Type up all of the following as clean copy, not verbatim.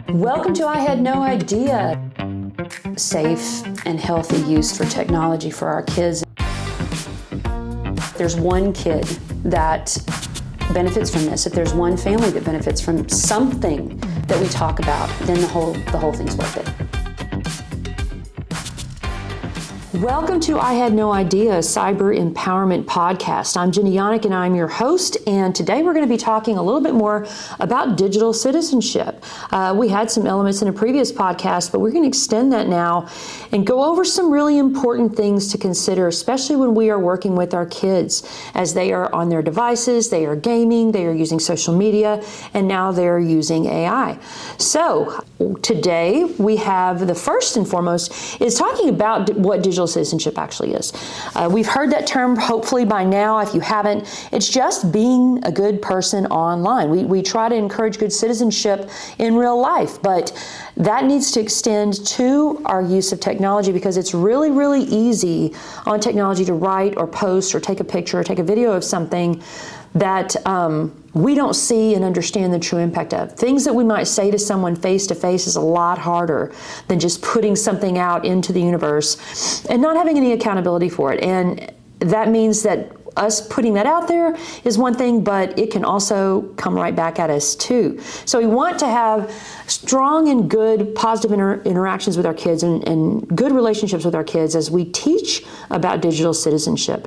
Welcome to I Had No Idea. Safe and healthy use for technology for our kids. There's one kid that benefits from this, if there's one family that benefits from something that we talk about, then the whole thing's worth it. Welcome to I Had No Idea, Cyber Empowerment Podcast. I'm Jeni Janek and I'm your host, and today we're going to be talking a little bit more about digital citizenship. We had some elements in a previous podcast, but we're going to extend that now and go over some really important things to consider, especially when we are working with our kids as they are on their devices, they are gaming, they are using social media, and now they're using AI. So today we have the first and foremost is talking about what digital citizenship actually is. We've heard that term hopefully by now. If you haven't, it's just being a good person online. We try to encourage good citizenship in real life, but that needs to extend to our use of technology because it's really, really easy on technology to write or post or take a picture or take a video of something that we don't see and understand the true impact of. Things that we might say to someone face to face is a lot harder than just putting something out into the universe and not having any accountability for it. And that means that us putting that out there is one thing, but it can also come right back at us too. So we want to have strong and good positive interactions with our kids and good relationships with our kids as we teach about digital citizenship.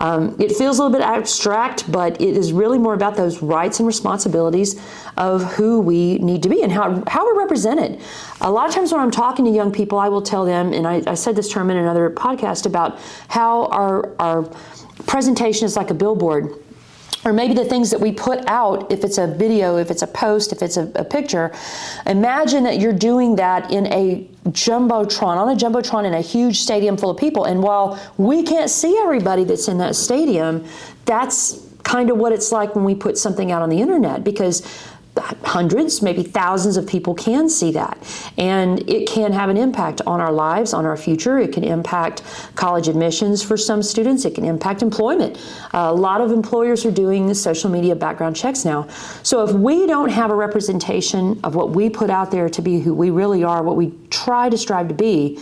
It feels a little bit abstract, but it is really more about those rights and responsibilities of who we need to be and how we're represented. A lot of times when I'm talking to young people, I will tell them, and I said this term in another podcast, about how our presentation is like a billboard, or maybe the things that we put out, if it's a video, if it's a post, if it's a picture. Imagine that you're doing that in a jumbotron in a huge stadium full of people. And while we can't see everybody that's in that stadium, that's kind of what it's like when we put something out on the internet, because hundreds, maybe thousands of people can see that. And it can have an impact on our lives, on our future. It can impact college admissions for some students. It can impact employment. A lot of employers are doing social media background checks now. So if we don't have a representation of what we put out there to be who we really are, what we try to strive to be,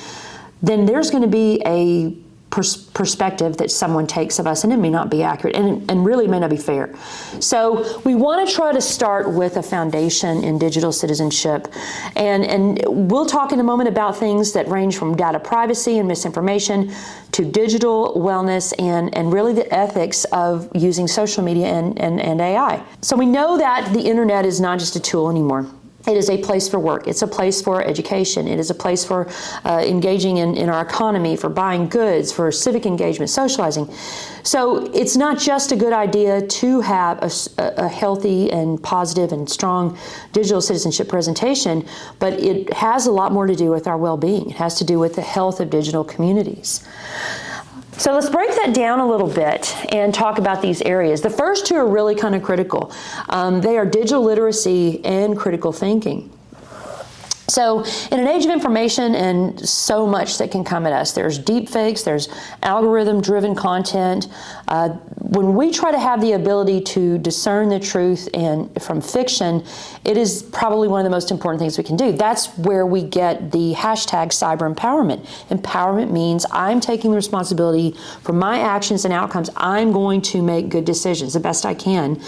then there's going to be a perspective that someone takes of us, and it may not be accurate, and really may not be fair. So we want to try to start with a foundation in digital citizenship, and we'll talk in a moment about things that range from data privacy and misinformation to digital wellness and really the ethics of using social media and AI. So we know that the internet is not just a tool anymore. It is a place for work. It's a place for education. It is a place for engaging in our economy, for buying goods, for civic engagement, socializing. So it's not just a good idea to have a healthy and positive and strong digital citizenship presentation, but it has a lot more to do with our well-being. It has to do with the health of digital communities. So let's break that down a little bit and talk about these areas. The first two are really kind of critical. They are digital literacy and critical thinking. So in an age of information and so much that can come at us, there's deep fakes, there's algorithm-driven content. When we try to have the ability to discern the truth from fiction, it is probably one of the most important things we can do. That's where we get the hashtag cyber empowerment. Empowerment means I'm taking the responsibility for my actions and outcomes. I'm going to make good decisions the best I can.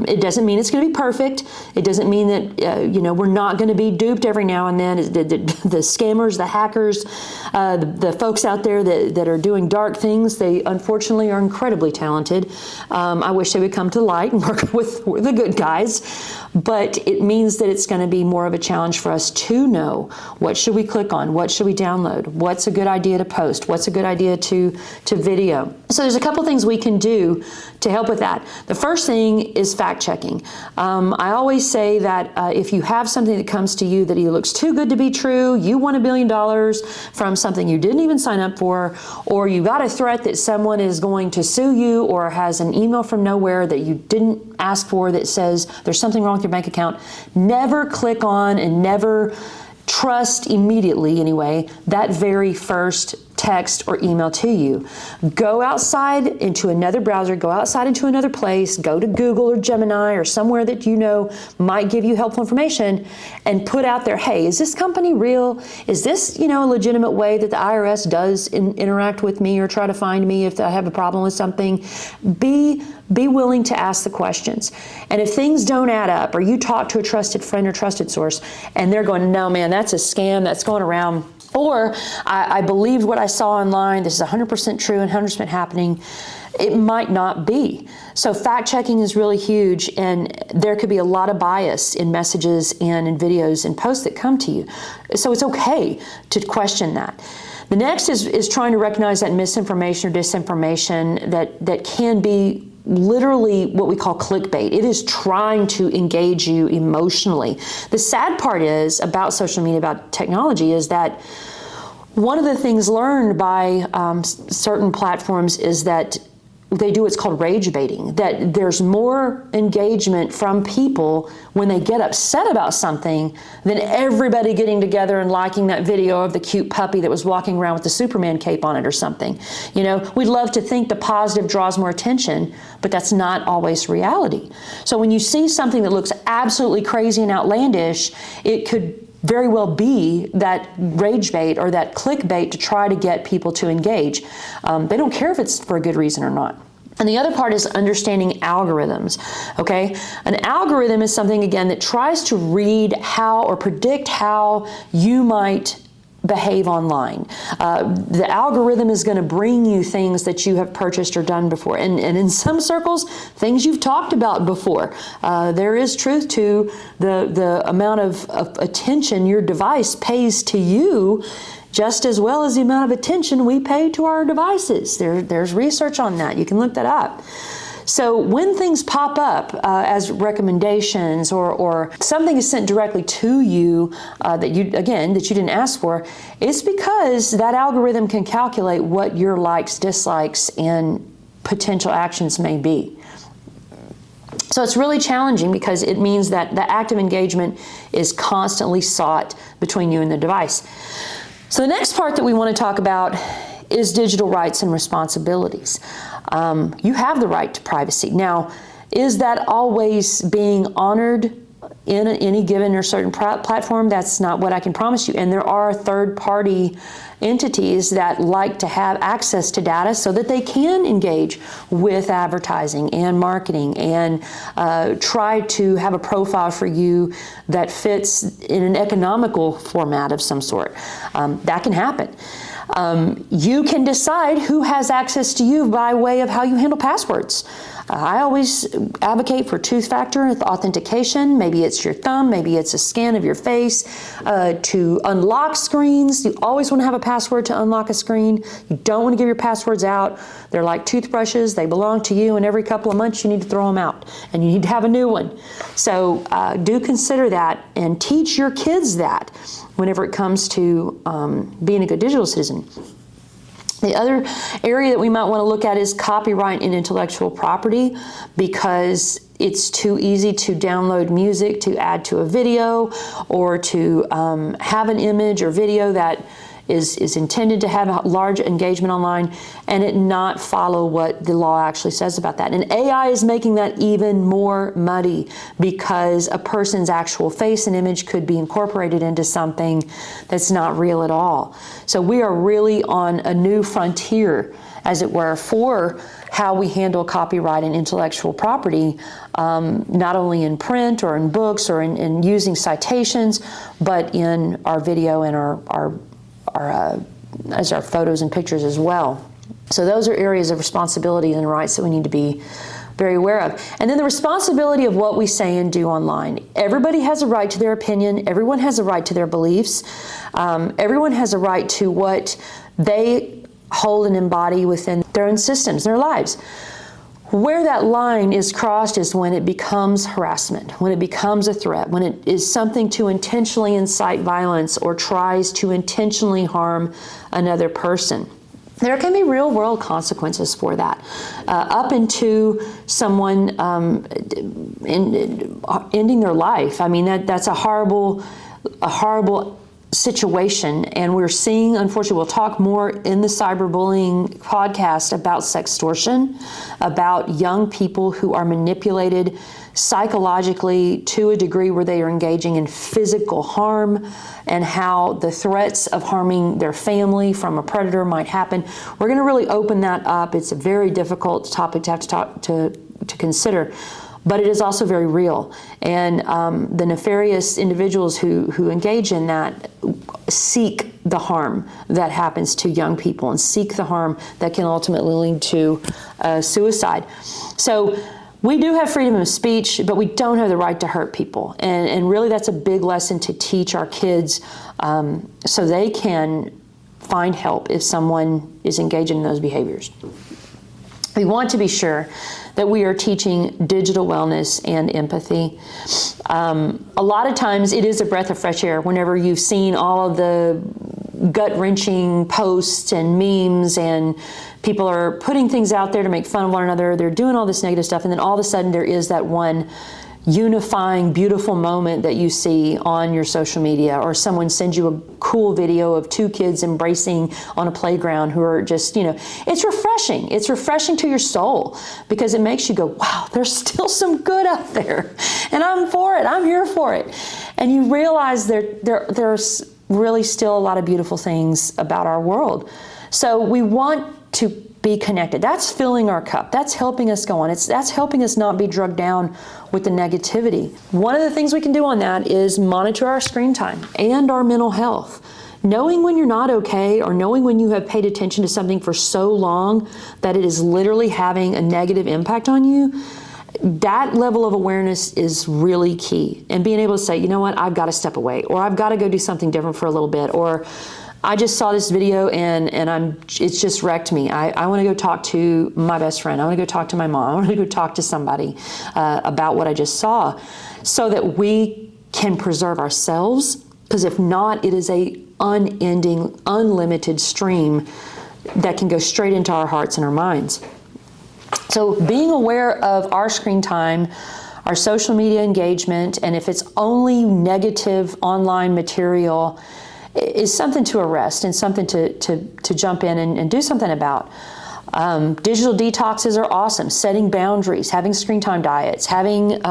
It doesn't mean it's going to be perfect. It doesn't mean that we're not going to be duped every now and then. The scammers, the hackers, the folks out there that are doing dark things, they unfortunately are incredibly talented. I wish they would come to light and work with the good guys. But it means that it's going to be more of a challenge for us to know what should we click on, what should we download, what's a good idea to post, what's a good idea to video. So there's a couple things we can do to help with that. The first thing is fact checking. I always say that if you have something that comes to you that either looks too good to be true, you won $1 billion from something you didn't even sign up for, or you got a threat that someone is going to sue you, or has an email from nowhere that you didn't ask for that says there's something wrong with your bank account, never click on and never trust immediately, anyway, that very first text, or email to you. Go outside into another browser, go outside into another place, go to Google or Gemini or somewhere that you know might give you helpful information, and put out there, hey, is this company real? Is this, a legitimate way that the IRS does interact with me or try to find me if I have a problem with something? Be willing to ask the questions. And if things don't add up, or you talk to a trusted friend or trusted source and they're going, no, man, that's a scam that's going around, or I believed what I saw online, this is 100% true and 100% happening, it might not be. So fact checking is really huge, and there could be a lot of bias in messages and in videos and posts that come to you. So it's okay to question that. The next is trying to recognize that misinformation or disinformation that can be literally what we call clickbait. It is trying to engage you emotionally. The sad part is about social media, about technology, is that one of the things learned by certain platforms is that they do what's called rage baiting, that there's more engagement from people when they get upset about something than everybody getting together and liking that video of the cute puppy that was walking around with the Superman cape on it or something. We'd love to think the positive draws more attention, but that's not always reality. So when you see something that looks absolutely crazy and outlandish, it could very well be that rage bait or that clickbait to try to get people to engage. They don't care if it's for a good reason or not. And the other part is understanding algorithms, okay? An algorithm is something, again, that tries to read how or predict how you might behave online. The algorithm is going to bring you things that you have purchased or done before. And in some circles, things you've talked about before. There is truth to the amount of attention your device pays to you, just as well as the amount of attention we pay to our devices. There's research on that. You can look that up. So when things pop up as recommendations or something is sent directly to you that you didn't ask for, it's because that algorithm can calculate what your likes, dislikes, and potential actions may be. So it's really challenging because it means that the active engagement is constantly sought between you and the device. So the next part that we want to talk about is digital rights and responsibilities. You have the right to privacy. Now, is that always being honored in any given or certain platform? That's not what I can promise you. And there are third-party entities that like to have access to data so that they can engage with advertising and marketing and try to have a profile for you that fits in an economical format of some sort. That can happen. You can decide who has access to you by way of how you handle passwords. I always advocate for two-factor authentication. Maybe it's your thumb, maybe it's a scan of your face. To unlock screens, you always want to have a password to unlock a screen. You don't want to give your passwords out. They're like toothbrushes. They belong to you, and every couple of months you need to throw them out, and you need to have a new one. So do consider that and teach your kids that whenever it comes to being a good digital citizen. The other area that we might want to look at is copyright and intellectual property, because it's too easy to download music to add to a video, or to have an image or video that is intended to have a large engagement online and it not follow what the law actually says about that. And AI is making that even more muddy, because a person's actual face and image could be incorporated into something that's not real at all. So we are really on a new frontier, as it were, for how we handle copyright and intellectual property, not only in print or in books or in using citations, but in our video and our photos and pictures as well. So those are areas of responsibility and rights that we need to be very aware of. And then the responsibility of what we say and do online. Everybody has a right to their opinion. Everyone has a right to their beliefs. Everyone has a right to what they hold and embody within their own systems, their lives. Where that line is crossed is when it becomes harassment, when it becomes a threat, when it is something to intentionally incite violence or tries to intentionally harm another person. There can be real world consequences for that, up into someone ending their life. I mean, that's a horrible situation, and we're seeing, unfortunately, we'll talk more in the cyberbullying podcast about sextortion, about young people who are manipulated psychologically to a degree where they are engaging in physical harm, and how the threats of harming their family from a predator might happen. We're going to really open that up. It's a very difficult topic to have to consider. But it is also very real. And the nefarious individuals who engage in that seek the harm that happens to young people and seek the harm that can ultimately lead to suicide. So we do have freedom of speech, but we don't have the right to hurt people. And really that's a big lesson to teach our kids so they can find help if someone is engaging in those behaviors. We want to be sure that we are teaching digital wellness and empathy. A lot of times it is a breath of fresh air whenever you've seen all of the gut-wrenching posts and memes, and people are putting things out there to make fun of one another. They're doing all this negative stuff, and then all of a sudden there is that one unifying, beautiful moment that you see on your social media, or someone sends you a cool video of two kids embracing on a playground who are just, it's refreshing. It's refreshing to your soul because it makes you go, wow, there's still some good out there, and I'm for it. I'm here for it. And you realize there's really still a lot of beautiful things about our world. So we want to be connected. That's filling our cup. That's helping us go on. That's helping us not be drugged down with the negativity. One of the things we can do on that is monitor our screen time and our mental health. Knowing when you're not okay, or knowing when you have paid attention to something for so long that it is literally having a negative impact on you, that level of awareness is really key. And being able to say, you know what, I've got to step away, or I've got to go do something different for a little bit, or I just saw this video and it's just wrecked me. I want to go talk to my best friend. I want to go talk to my mom. I want to go talk to somebody about what I just saw, so that we can preserve ourselves. Because if not, it is a unending, unlimited stream that can go straight into our hearts and our minds. So being aware of our screen time, our social media engagement, and if it's only negative online material, is something to arrest and something to jump in and do something about. Digital detoxes are awesome. Setting boundaries, having screen time diets, having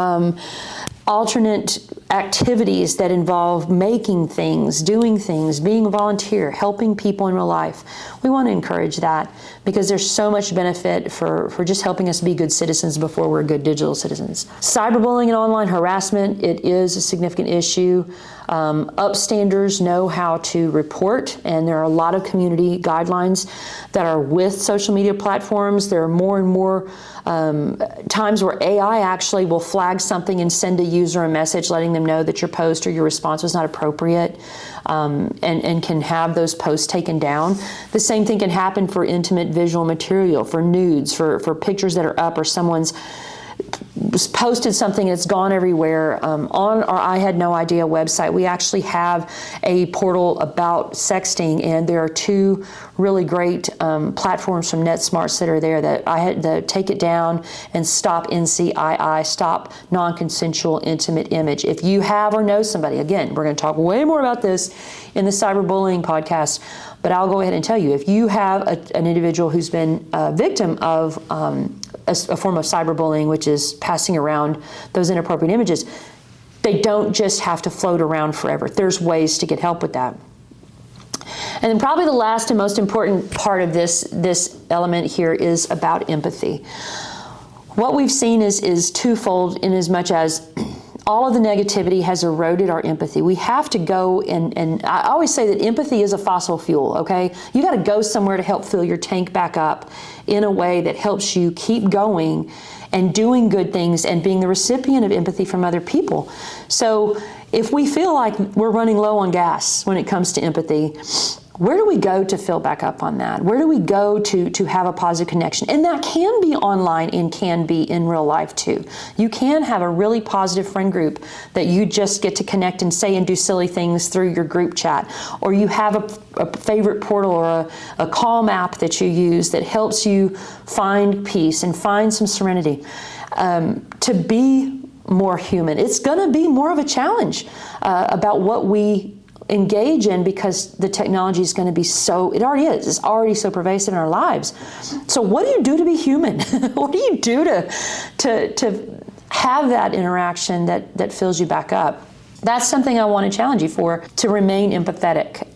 alternate activities that involve making things, doing things, being a volunteer, helping people in real life. We want to encourage that because there's so much benefit for just helping us be good citizens before we're good digital citizens. Cyberbullying and online harassment, it is a significant issue. Upstanders know how to report, and there are a lot of community guidelines that are with social media platforms. There are more and more times where AI actually will flag something and send a user a message letting them know that your post or your response was not appropriate, and can have those posts taken down. The same thing can happen for intimate visual material, for nudes, for pictures that are up, or someone's posted something and it's gone everywhere. On our I Had No Idea website, we actually have a portal about sexting, and there are two really great platforms from NetSmarts that are there that I had to take it down and stop NCII, stop non-consensual intimate image. If you have or know somebody, again, we're going to talk way more about this in the cyberbullying podcast, but I'll go ahead and tell you, if you have an individual who's been a victim of a form of cyberbullying, which is passing around those inappropriate images, they don't just have to float around forever. There's ways to get help with that. And then probably the last and most important part of this element here is about empathy. What we've seen is twofold, in as much as all of the negativity has eroded our empathy. We have to go and I always say that empathy is a fossil fuel, okay? You got to go somewhere to help fill your tank back up in a way that helps you keep going and doing good things and being the recipient of empathy from other people. So if we feel like we're running low on gas when it comes to empathy, where do we go to fill back up on that? Where do we go to have a positive connection? And that can be online and can be in real life too. You can have a really positive friend group that you just get to connect and say and do silly things through your group chat. Or you have a favorite portal or a calm app that you use that helps you find peace and find some serenity. To be more human. It's going to be more of a challenge about what we engage in because the technology is going to be it already is. It's already so pervasive in our lives. So what do you do to be human? What do you do to have that interaction that fills you back up? That's something I want to challenge you for, to remain empathetic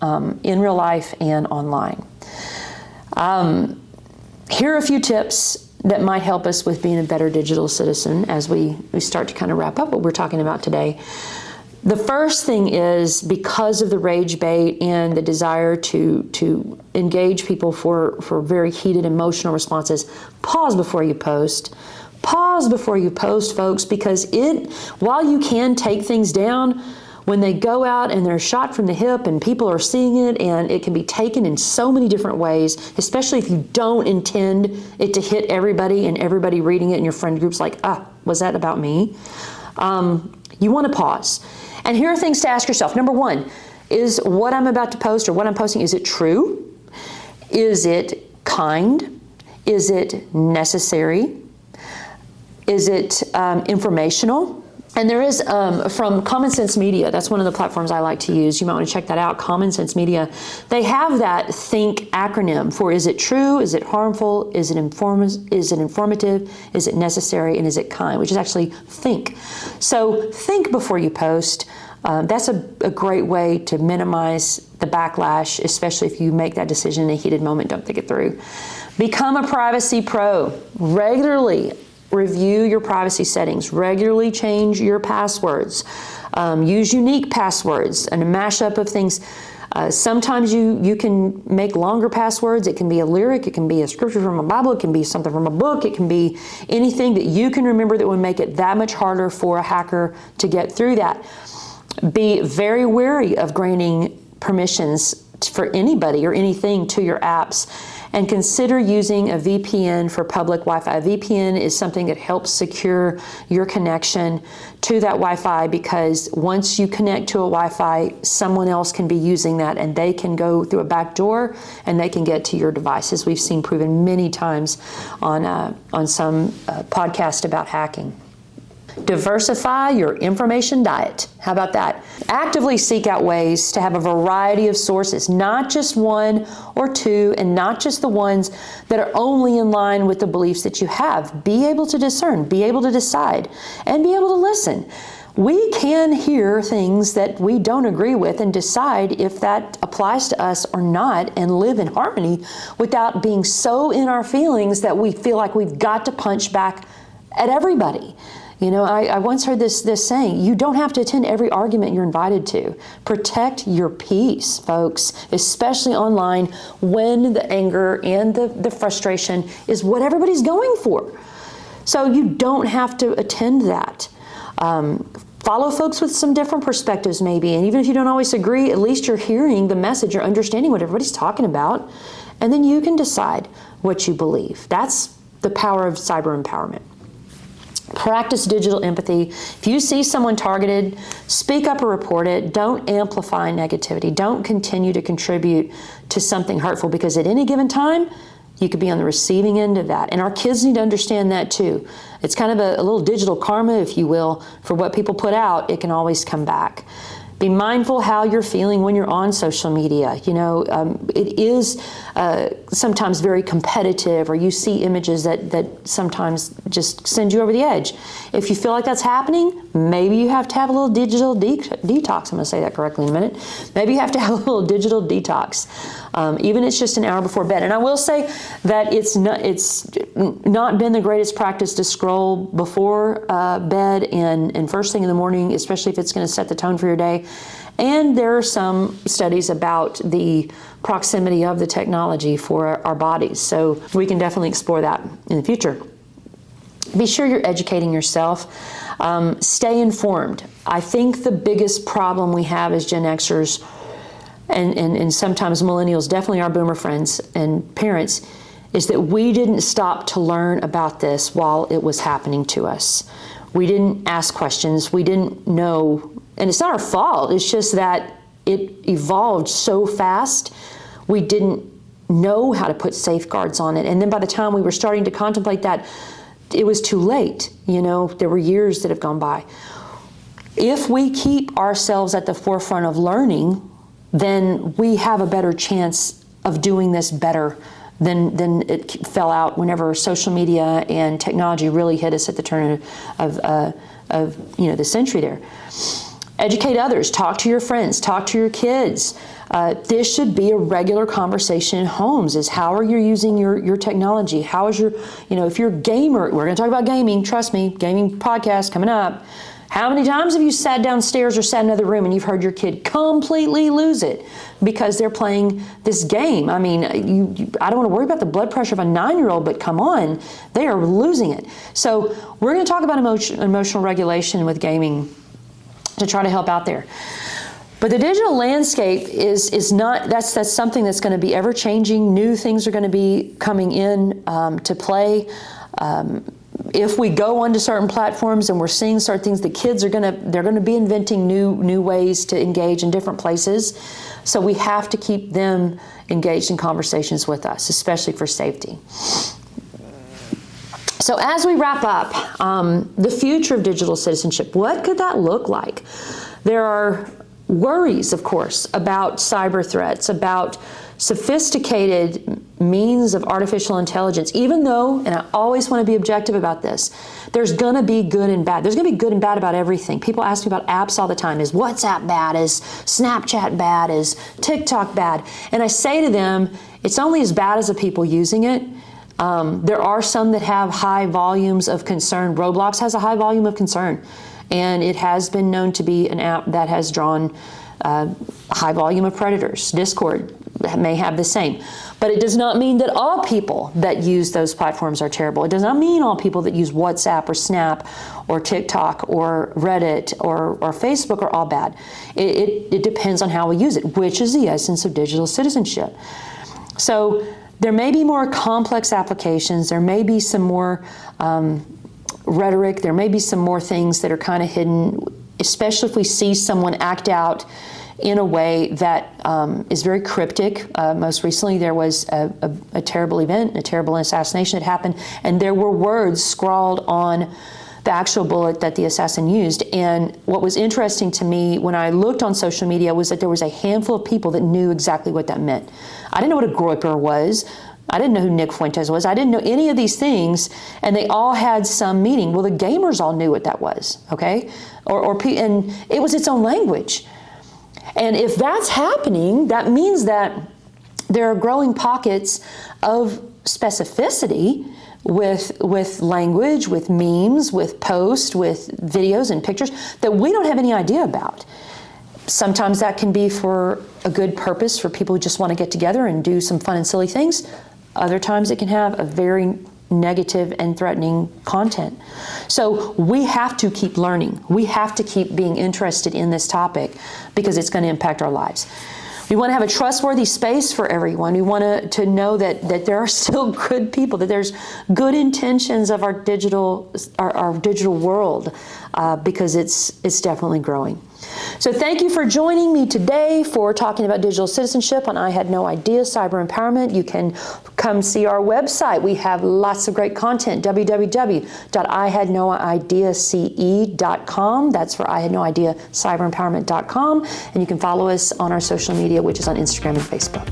in real life and online. Here are a few tips that might help us with being a better digital citizen as we start to kind of wrap up what we're talking about today. The first thing is, because of the rage bait and the desire to engage people for very heated emotional responses, pause before you post. Pause before you post, folks, because while you can take things down, when they go out and they're shot from the hip and people are seeing it, and it can be taken in so many different ways, especially if you don't intend it to hit everybody and everybody reading it in your friend group's like, was that about me? You want to pause. And here are things to ask yourself. Number one, is what I'm about to post or what I'm posting, is it true? Is it kind? Is it necessary? Is it informational? And there is, from Common Sense Media, that's one of the platforms I like to use. You might want to check that out, Common Sense Media. They have that THINK acronym for, is it true? Is it harmful? Is it informative? Is it necessary? And is it kind? Which is actually think. So think before you post. That's a great way to minimize the backlash, especially if you make that decision in a heated moment. Don't think it through. Become a privacy pro. Regularly review your privacy settings. Regularly change your passwords. Use unique passwords and a mashup of things. Sometimes you can make longer passwords. It can be a lyric. It can be a scripture from a Bible. It can be something from a book. It can be anything that you can remember that would make it that much harder for a hacker to get through that. Be very wary of granting permissions for anybody or anything to your apps, and consider using a VPN for public Wi-Fi. A VPN is something that helps secure your connection to that Wi-Fi, because once you connect to a Wi-Fi, someone else can be using that and they can go through a back door and they can get to your devices. We've seen proven many times on some podcast about hacking. Diversify your information diet. How about that? Actively seek out ways to have a variety of sources, not just one or two, and not just the ones that are only in line with the beliefs that you have. Be able to discern, be able to decide, and be able to listen. We can hear things that we don't agree with and decide if that applies to us or not, and live in harmony without being so in our feelings that we feel like we've got to punch back at everybody. You know, I once heard this saying, you don't have to attend every argument you're invited to. Protect your peace, folks, especially online when the anger and the frustration is what everybody's going for. So you don't have to attend that. Follow folks with some different perspectives maybe, and even if you don't always agree, at least you're hearing the message, you're understanding what everybody's talking about, and then you can decide what you believe. That's the power of cyber empowerment. Practice digital empathy. If you see someone targeted, speak up or report it. Don't amplify negativity. Don't continue to contribute to something hurtful, because at any given time, you could be on the receiving end of that. And our kids need to understand that too. It's kind of a little digital karma, if you will, for what people put out. It can always come back. Be mindful how you're feeling when you're on social media. You know, it is sometimes very competitive, or you see images that sometimes just send you over the edge. If you feel like that's happening, maybe you have to have a little digital detox. I'm going to say that correctly in a minute. Maybe you have to have a little digital detox, even if it's just an hour before bed. And I will say that it's not been the greatest practice to scroll before bed and first thing in the morning, especially if it's going to set the tone for your day. And there are some studies about the proximity of the technology for our bodies. So we can definitely explore that in the future. Be sure you're educating yourself. Stay informed. I think the biggest problem we have as Gen Xers, and sometimes millennials, definitely our boomer friends and parents, is that we didn't stop to learn about this while it was happening to us. We didn't ask questions. We didn't know. And it's not our fault. It's just that it evolved so fast, we didn't know how to put safeguards on it. And then by the time we were starting to contemplate that, it was too late. You know, there were years that have gone by. If we keep ourselves at the forefront of learning, then we have a better chance of doing this better than it fell out whenever social media and technology really hit us at the turn of the century there. Educate others, talk to your friends, talk to your kids. This should be a regular conversation in homes, is how are you using your technology? How is your, if you're a gamer, we're gonna talk about gaming, trust me, gaming podcast coming up. How many times have you sat downstairs or sat in another room and you've heard your kid completely lose it because they're playing this game? I mean, I don't want to worry about the blood pressure of a 9-year-old, but come on, they are losing it. So we're going to talk about emotional regulation with gaming to try to help out there. But the digital landscape is not, that's something that's going to be ever changing. New things are going to be coming in to play. If we go onto certain platforms and we're seeing certain things, the kids are they're gonna be inventing new ways to engage in different places. So we have to keep them engaged in conversations with us, especially for safety. So as we wrap up, the future of digital citizenship, what could that look like? There are worries, of course, about cyber threats, about sophisticated means of artificial intelligence, even though, and I always want to be objective about this, there's going to be good and bad. There's going to be good and bad about everything. People ask me about apps all the time. Is WhatsApp bad? Is Snapchat bad? Is TikTok bad? And I say to them, it's only as bad as the people using it. There are some that have high volumes of concern. Roblox has a high volume of concern, and it has been known to be an app that has drawn a high volume of predators. Discord may have the same. But it does not mean that all people that use those platforms are terrible. It does not mean all people that use WhatsApp or Snap or TikTok or Reddit or Facebook are all bad. It depends on how we use it, which is the essence of digital citizenship. So there may be more complex applications. There may be some more rhetoric. There may be some more things that are kind of hidden, especially if we see someone act out in a way that is very cryptic. Most recently, there was a terrible event, a terrible assassination that happened, and there were words scrawled on the actual bullet that the assassin used. And what was interesting to me when I looked on social media was that there was a handful of people that knew exactly what that meant. I didn't know what a groyper was. I didn't know who Nick Fuentes was. I didn't know any of these things, and they all had some meaning. Well, the gamers all knew what that was, okay? And it was its own language. And if that's happening, that means that there are growing pockets of specificity with language, with memes, with posts, with videos and pictures that we don't have any idea about. Sometimes that can be for a good purpose, for people who just want to get together and do some fun and silly things. Other times it can have a very negative and threatening content. So we have to keep learning. We have to keep being interested in this topic because it's going to impact our lives. We want to have a trustworthy space for everyone. We want to know that there are still good people, that there's good intentions of our digital world because it's definitely growing. So thank you for joining me today for talking about digital citizenship on I Had No Idea, Cyber Empowerment. You can come see our website. We have lots of great content, www.ihadnoideace.com. That's for I Had No Idea, cyberempowerment.com. And you can follow us on our social media, which is on Instagram and Facebook.